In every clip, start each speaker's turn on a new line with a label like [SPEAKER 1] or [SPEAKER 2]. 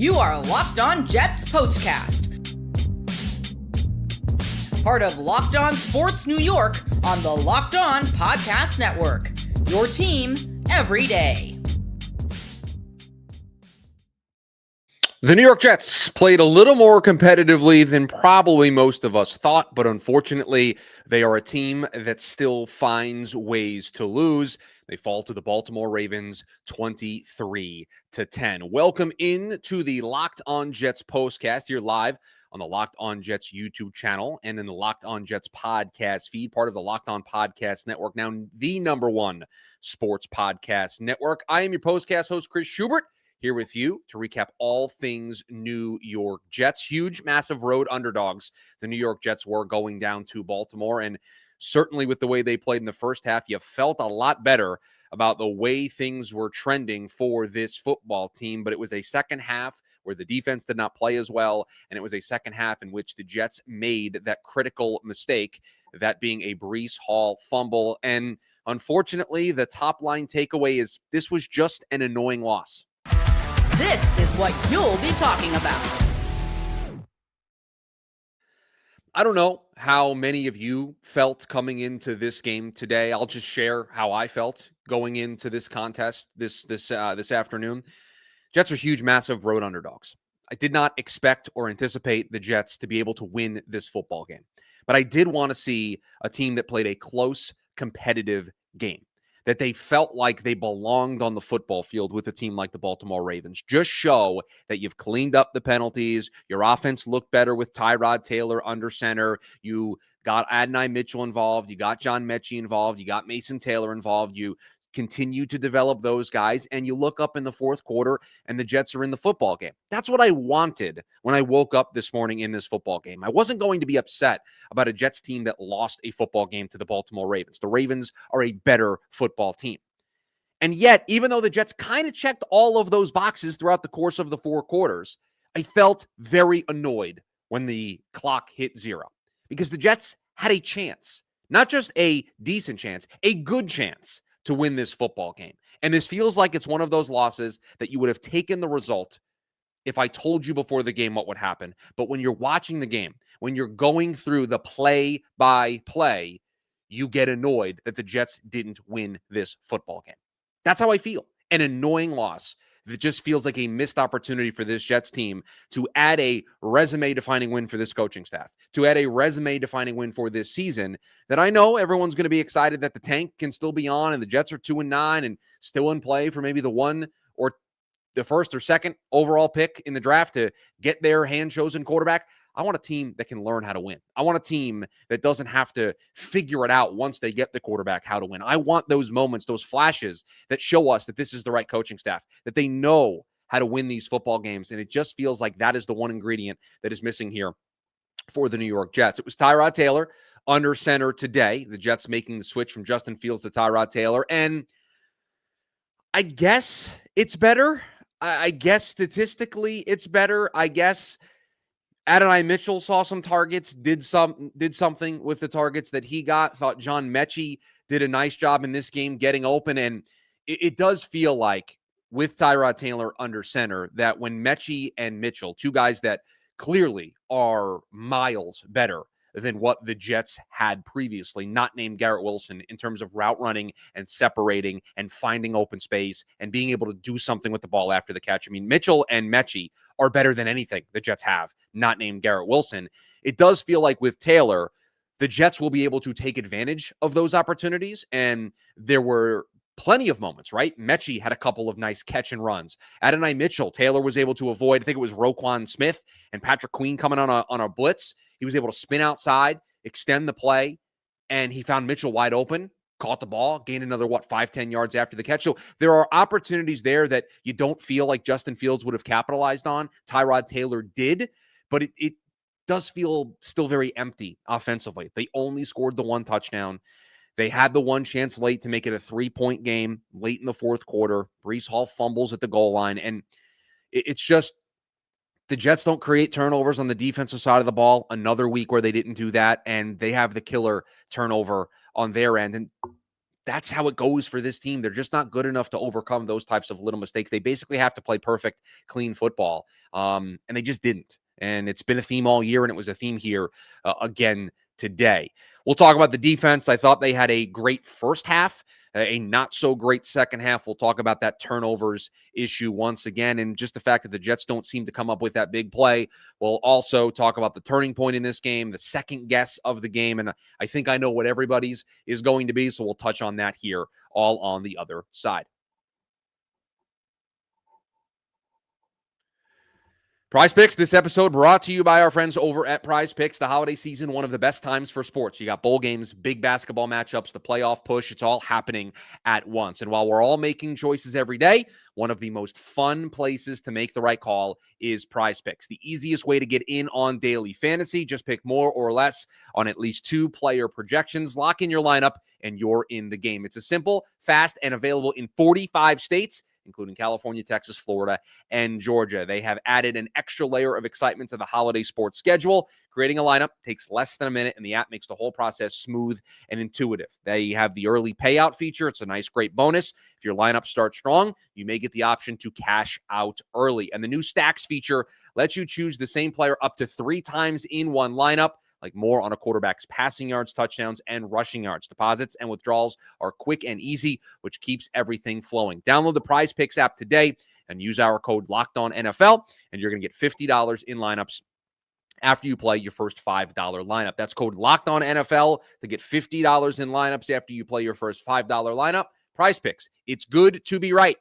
[SPEAKER 1] You are Locked On Jets POSTCAST. Part of Locked On Sports New York on the Locked On Podcast Network. Your team every day.
[SPEAKER 2] The New York Jets played a little more competitively than probably most of us thought, but unfortunately, they are a team that still finds ways to lose. They fall to the Baltimore Ravens 23-10. Welcome in to the Locked On Jets postcast here live on the Locked On Jets YouTube channel and in the Locked On Jets podcast feed, part of the Locked On Podcast Network, now the number one sports podcast network. I am your postcast host, Chris Schubert, here with you to recap all things New York Jets. Huge, massive road underdogs the New York Jets were going down to Baltimore, and certainly with the way they played in the first half, you felt a lot better about the way things were trending for this football team. But it was a second half where the defense did not play as well, and it was a second half in which the Jets made that critical mistake, that being a Breece Hall fumble. And unfortunately, the top-line takeaway is this was just an annoying loss.
[SPEAKER 1] This is what you'll be talking about.
[SPEAKER 2] I don't know how many of you felt coming into this game today. I'll just share how I felt going into this contest this afternoon. Jets are huge, massive road underdogs. I did not expect or anticipate the Jets to be able to win this football game, but I did want to see a team that played a close, competitive game, that they felt like they belonged on the football field with a team like the Baltimore Ravens. Just show that you've cleaned up the penalties. Your offense looked better with Tyrod Taylor under center. You got Adonai Mitchell involved. You got John Mechie involved. You got Mason Taylor involved. You continue to develop those guys, and you look up in the fourth quarter and the Jets are in the football game. That's what I wanted when I woke up this morning in this football game. I wasn't going to be upset about a Jets team that lost a football game to the Baltimore Ravens. The Ravens are a better football team. And yet, even though the Jets kind of checked all of those boxes throughout the course of the four quarters, I felt very annoyed when the clock hit zero, because the Jets had a chance, not just a decent chance, a good chance to win this football game. And this feels like it's one of those losses that you would have taken the result if I told you before the game what would happen. But when you're watching the game, when you're going through the play-by-play, you get annoyed that the Jets didn't win this football game. That's how I feel. An annoying loss that just feels like a missed opportunity for this Jets team to add a resume-defining win for this coaching staff, to add a resume-defining win for this season, that I know everyone's going to be excited that the tank can still be on and the Jets are 2-9 and still in play for maybe the one or the first or second overall pick in the draft to get their hand-chosen quarterback. I want a team that can learn how to win. I want a team that doesn't have to figure it out once they get the quarterback how to win. I want those moments, those flashes that show us that this is the right coaching staff, that they know how to win these football games. And it just feels like that is the one ingredient that is missing here for the New York Jets. It was Tyrod Taylor under center today. The Jets making the switch from Justin Fields to Tyrod Taylor. And I guess it's better. I guess statistically it's better. I guess Adonai Mitchell saw some targets, did something with the targets that he got. Thought John Mechie did a nice job in this game getting open. And it does feel like with Tyrod Taylor under center that when Mechie and Mitchell, two guys that clearly are miles better than what the Jets had previously, not named Garrett Wilson, in terms of route running and separating and finding open space and being able to do something with the ball after the catch. I mean, Mitchell and Mechie are better than anything the Jets have, not named Garrett Wilson. It does feel like with Taylor, the Jets will be able to take advantage of those opportunities. And there were plenty of moments, right? Mechie had a couple of nice catch and runs. Adonai Mitchell, Taylor was able to avoid, I think it was Roquan Smith and Patrick Queen coming on a blitz. He was able to spin outside, extend the play, and he found Mitchell wide open, caught the ball, gained another, 5-10 yards after the catch. So there are opportunities there that you don't feel like Justin Fields would have capitalized on. Tyrod Taylor did, but it does feel still very empty offensively. They only scored the one touchdown. They had the one chance late to make it a 3-point game late in the fourth quarter. Breece Hall fumbles at the goal line. And it's just the Jets don't create turnovers on the defensive side of the ball. Another week where they didn't do that. And they have the killer turnover on their end. And that's how it goes for this team. They're just not good enough to overcome those types of little mistakes. They basically have to play perfect, clean football, and they just didn't. And it's been a theme all year, and it was a theme here again today. We'll talk about the defense. I thought they had a great first half, a not so great second half. We'll talk about that turnovers issue once again, and just the fact that the Jets don't seem to come up with that big play. We'll also talk about the turning point in this game, the second guess of the game, and I think I know what everybody's is going to be, so we'll touch on that here all on the other side. PrizePicks, this episode brought to you by our friends over at PrizePicks. The holiday season, one of the best times for sports. You got bowl games, big basketball matchups, the playoff push. It's all happening at once. And while we're all making choices every day, one of the most fun places to make the right call is PrizePicks. The easiest way to get in on daily fantasy. Just pick more or less on at least 2 player projections. Lock in your lineup, and you're in the game. It's a simple, fast, and available in 45 states, including California, Texas, Florida, and Georgia. They have added an extra layer of excitement to the holiday sports schedule. Creating a lineup takes less than a minute, and the app makes the whole process smooth and intuitive. They have the early payout feature. It's a nice, great bonus. If your lineup starts strong, you may get the option to cash out early. And the new Stacks feature lets you choose the same player up to 3 times in one lineup, like more on a quarterback's passing yards, touchdowns, and rushing yards. Deposits and withdrawals are quick and easy, which keeps everything flowing. Download the PrizePicks app today and use our code LOCKEDONNFL, and you're going to get $50 in lineups after you play your first $5 lineup. That's code LOCKEDONNFL to get $50 in lineups after you play your first $5 lineup. PrizePicks, it's good to be right.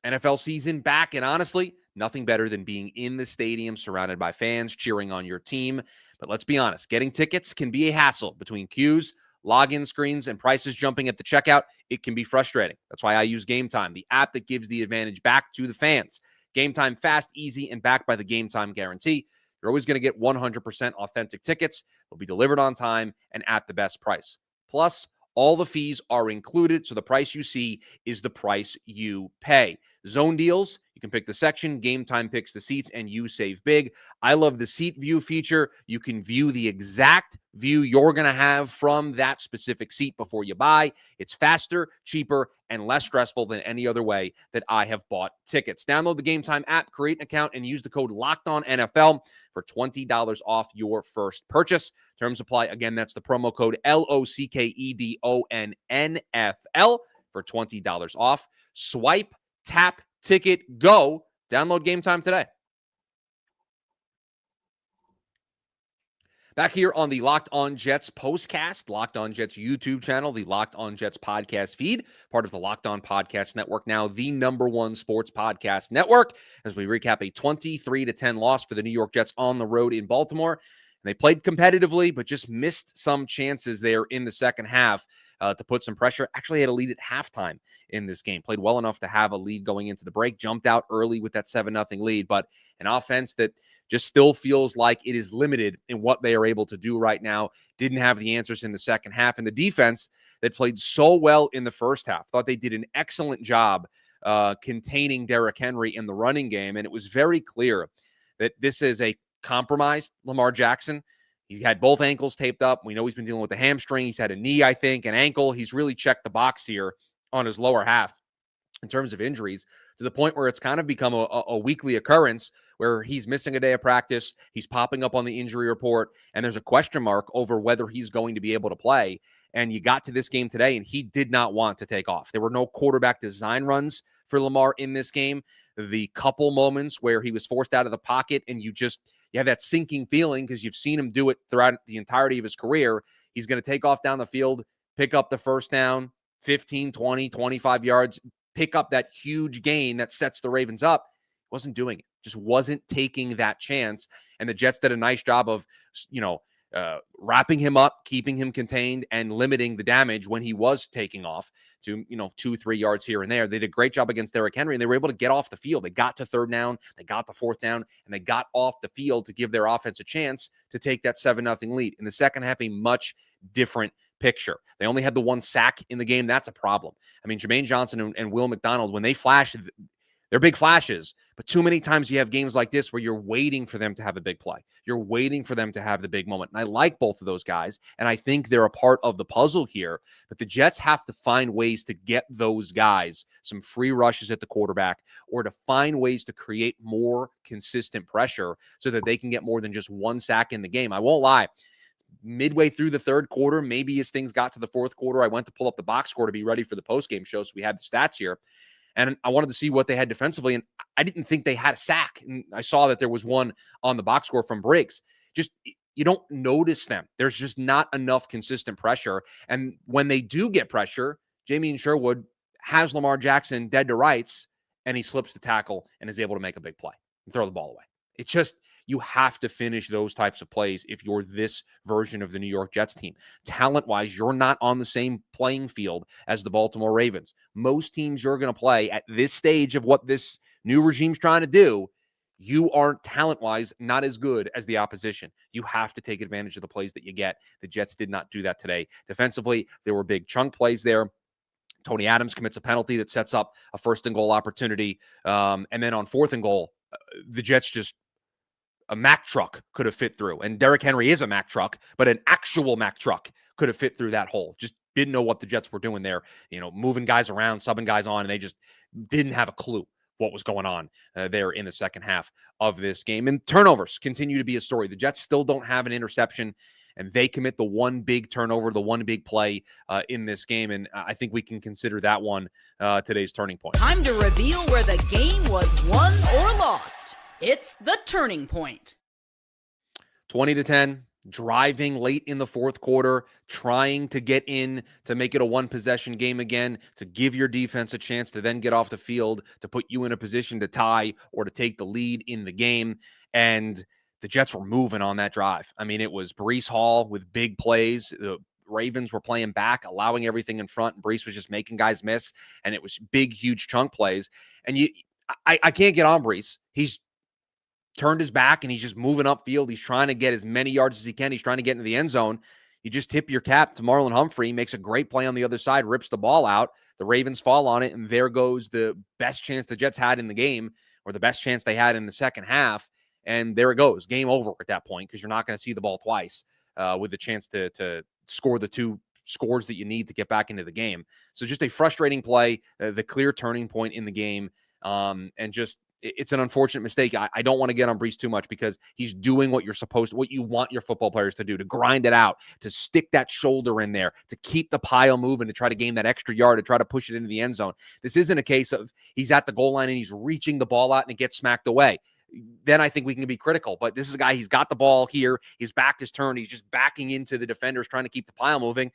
[SPEAKER 2] NFL season back, and honestly, nothing better than being in the stadium surrounded by fans cheering on your team. But let's be honest, getting tickets can be a hassle. Between queues, login screens, and prices jumping at the checkout, it can be frustrating. That's why I use Gametime, the app that gives the advantage back to the fans. Gametime, fast, easy, and backed by the Gametime guarantee. You're always going to get 100% authentic tickets. They'll be delivered on time and at the best price. Plus, all the fees are included, so the price you see is the price you pay. Zone deals, you can pick the section. Gametime picks the seats, and you save big. I love the seat view feature. You can view the exact view you're going to have from that specific seat before you buy. It's faster, cheaper, and less stressful than any other way that I have bought tickets. Download the Gametime app, create an account, and use the code LOCKEDONNFL for $20 off your first purchase. Terms apply. Again, that's the promo code LOCKEDONNFL for $20 off. Swipe, tap, ticket, go. Download Gametime today. Back here on the Locked On Jets postcast, Locked On Jets YouTube channel, the Locked On Jets podcast feed, part of the Locked On Podcast Network, now the #1 sports podcast network, as we recap a 23-10 loss for the New York Jets on the road in Baltimore. And they played competitively, but just missed some chances there in the second half to put some pressure. Actually had a lead at halftime in this game. Played well enough to have a lead going into the break. Jumped out early with that 7-0 lead, but an offense that just still feels like it is limited in what they are able to do right now. Didn't have the answers in the second half. And the defense that played so well in the first half, thought they did an excellent job containing Derrick Henry in the running game. And it was very clear that this is a compromised Lamar Jackson. He had both ankles taped up. We know he's been dealing with the hamstring. He's had a knee, I think, an ankle. He's really checked the box here on his lower half in terms of injuries, to the point where it's kind of become a weekly occurrence where he's missing a day of practice. He's popping up on the injury report, and there's a question mark over whether he's going to be able to play. And you got to this game today, and he did not want to take off. There were no quarterback design runs for Lamar in this game. The couple moments where he was forced out of the pocket, and you have that sinking feeling because you've seen him do it throughout the entirety of his career. He's going to take off down the field, pick up the first down, 15, 20, 25 yards, pick up that huge gain that sets the Ravens up. Wasn't doing it. Just wasn't taking that chance. And the Jets did a nice job of, wrapping him up, keeping him contained, and limiting the damage when he was taking off to, 2-3 yards here and there. They did a great job against Derrick Henry, and they were able to get off the field. They got to third down, they got the fourth down, and they got off the field to give their offense a chance to take that 7-0 lead. In the second half, a much different picture. They only had the one sack in the game. That's a problem. I mean, Jermaine Johnson and Will McDonald, when they flash, They're big flashes, but too many times you have games like this where you're waiting for them to have a big play. You're waiting for them to have the big moment. And I like both of those guys, and I think they're a part of the puzzle here. But the Jets have to find ways to get those guys some free rushes at the quarterback, or to find ways to create more consistent pressure so that they can get more than just one sack in the game. I won't lie. Midway through the third quarter, maybe as things got to the fourth quarter, I went to pull up the box score to be ready for the postgame show, so we had the stats here. And I wanted to see what they had defensively, and I didn't think they had a sack. And I saw that there was one on the box score from Briggs. Just, you don't notice them. There's just not enough consistent pressure. And when they do get pressure, Jamie Sherwood has Lamar Jackson dead to rights, and he slips the tackle and is able to make a big play and throw the ball away. It's just, you have to finish those types of plays if you're this version of the New York Jets team. Talent-wise, you're not on the same playing field as the Baltimore Ravens. Most teams you're going to play at this stage of what this new regime's trying to do, you are talent-wise not as good as the opposition. You have to take advantage of the plays that you get. The Jets did not do that today. Defensively, there were big chunk plays there. Tony Adams commits a penalty that sets up a first and goal opportunity. And then on fourth and goal, the Jets just, a Mack truck could have fit through. And Derrick Henry is a Mack truck, but an actual Mack truck could have fit through that hole. Just didn't know what the Jets were doing there, moving guys around, subbing guys on, and they just didn't have a clue what was going on there in the second half of this game. And turnovers continue to be a story. The Jets still don't have an interception, and they commit the one big turnover, the one big play in this game. And I think we can consider that one today's turning point.
[SPEAKER 1] Time to reveal where the game was won or lost. It's the turning point.
[SPEAKER 2] 20-10, driving late in the fourth quarter, trying to get in to make it a one-possession game again, to give your defense a chance to then get off the field, to put you in a position to tie or to take the lead in the game. And the Jets were moving on that drive. I mean, it was Breece Hall with big plays. The Ravens were playing back, allowing everything in front, and Breece was just making guys miss, and it was big, huge chunk plays. And I can't get on Breece. He's turned his back and he's just moving upfield. He's trying to get as many yards as he can. He's trying to get into the end zone. You just tip your cap to Marlon Humphrey, makes a great play on the other side, rips the ball out. The Ravens fall on it, and there goes the best chance the Jets had in the game, or the best chance they had in the second half. And there it goes. Game over at that point, because you're not going to see the ball twice with the chance to score the two scores that you need to get back into the game. So just a frustrating play, the clear turning point in the game, and just it's an unfortunate mistake. I don't want to get on Breece too much because he's doing what you want your football players to do, to grind it out, to stick that shoulder in there, to keep the pile moving, to try to gain that extra yard, to try to push it into the end zone. This isn't a case of he's at the goal line and he's reaching the ball out and it gets smacked away. Then I think we can be critical. But this is a guy, he's got the ball here. His back is turned. He's just backing into the defenders, trying to keep the pile moving.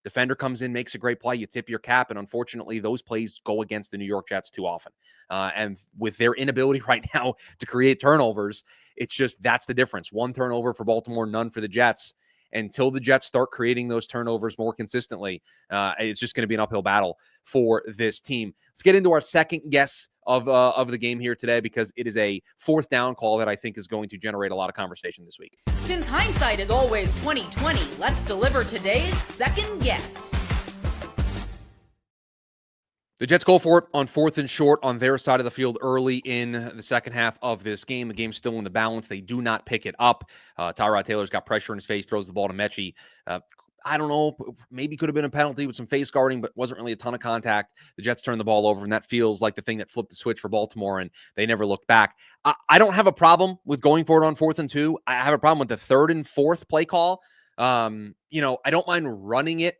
[SPEAKER 2] Defender comes in, makes a great play. You tip your cap. And unfortunately, those plays go against the New York Jets too often. And with their inability right now to create turnovers, it's just, that's the difference. One turnover for Baltimore, none for the Jets. Until the Jets start creating those turnovers more consistently, it's just going to be an uphill battle for this team. Let's get into our second guess of the game here today, because it is a fourth down call that I think is going to generate a lot of conversation this week.
[SPEAKER 1] Since hindsight is always 20/20, let's deliver today's second guess.
[SPEAKER 2] The Jets go for it on fourth and short on their side of the field early in the second half of this game. The game's still in the balance. They do not pick it up. Tyrod Taylor's got pressure in his face, throws the ball to Mechie. I don't know, maybe could have been a penalty with some face guarding, but wasn't really a ton of contact. The Jets turned the ball over, and that feels like the thing that flipped the switch for Baltimore, and they never looked back. I don't have a problem with going for it on 4th and 2. I have a problem with the 3rd and 4th play call. I don't mind running it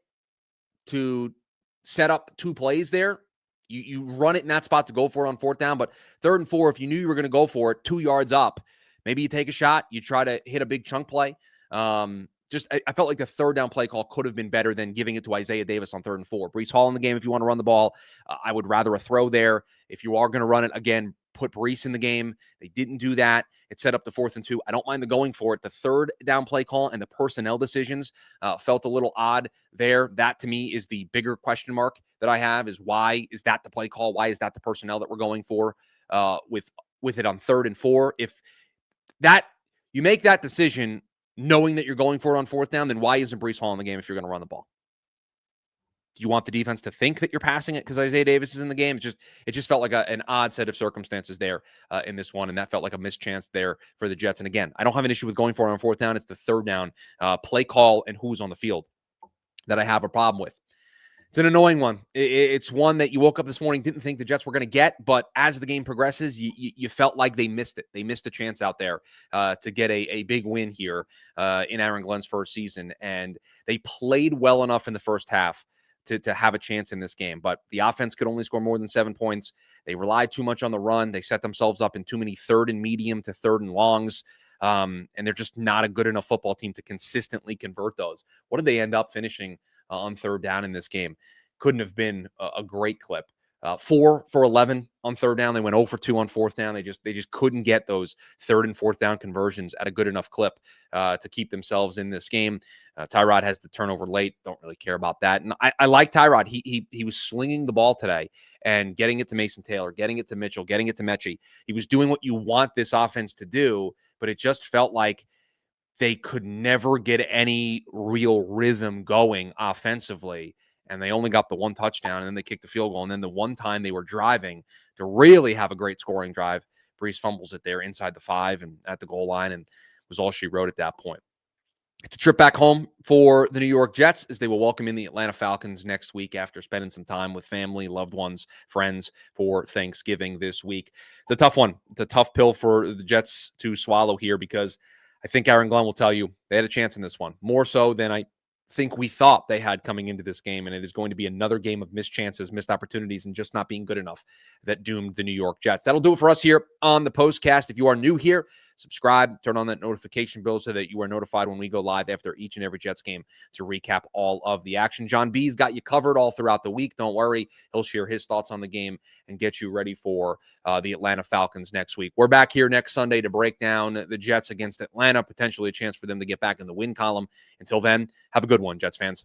[SPEAKER 2] to set up 2 plays there. You run it in that spot to go for it on 4th down, but 3rd and 4, if you knew you were going to go for it 2 yards up, maybe you take a shot, you try to hit a big chunk play. I felt like the 3rd down play call could have been better than giving it to Isaiah Davis on 3rd and 4. Breece Hall in the game if you want to run the ball. I would rather a throw there. If you are going to run it, again, put Breece in the game. They didn't do that. It set up the 4th and 2. I don't mind the going for it. The 3rd down play call and the personnel decisions felt a little odd there. That, to me, is the bigger question mark that I have, is why is that the play call? Why is that the personnel that we're going for with it on 3rd and 4? If that you make that decision knowing that you're going for it on 4th down, then why isn't Breece Hall in the game if you're going to run the ball? Do you want the defense to think that you're passing it because Isaiah Davis is in the game? It just felt like an odd set of circumstances there in this one, and that felt like a missed chance there for the Jets. And again, I don't have an issue with going for it on fourth down. It's the third down play call and who's on the field that I have a problem with. It's an annoying one. It's one that you woke up this morning, didn't think the Jets were going to get, but as the game progresses, you felt like they missed it. They missed a chance out there to get a big win here in Aaron Glenn's first season, and they played well enough in the first half to have a chance in this game. But the offense could only score more than 7 points. They relied too much on the run. They set themselves up in too many third and medium to third and longs, and they're just not a good enough football team to consistently convert those. What did they end up finishing on third down in this game? Couldn't have been a great clip. 4 for 11 on third down. They went 0 for 2 on fourth down. They just couldn't get those third and fourth down conversions at a good enough clip to keep themselves in this game. Tyrod has the turnover late. Don't really care about that. And I like Tyrod. He was slinging the ball today and getting it to Mason Taylor, getting it to Mitchell, getting it to Mechie. He was doing what you want this offense to do, but it just felt like they could never get any real rhythm going offensively. And they only got the one touchdown, and then they kicked the field goal. And then the one time they were driving to really have a great scoring drive, Breece fumbles it there inside the 5 and at the goal line, and was all she wrote at that point. It's a trip back home for the New York Jets as they will welcome in the Atlanta Falcons next week after spending some time with family, loved ones, friends for Thanksgiving this week. It's a tough one. It's a tough pill for the Jets to swallow here because I think Aaron Glenn will tell you they had a chance in this one, more so than I think we thought they had coming into this game, and it is going to be another game of missed chances, missed opportunities, and just not being good enough that doomed the New York Jets. That'll do it for us here on the Postcast. If you are new here, subscribe, turn on that notification bell so that you are notified when we go live after each and every Jets game to recap all of the action. John B's got you covered all throughout the week. Don't worry. He'll share his thoughts on the game and get you ready for the Atlanta Falcons next week. We're back here next Sunday to break down the Jets against Atlanta, potentially a chance for them to get back in the win column. Until then, have a good one, Jets fans.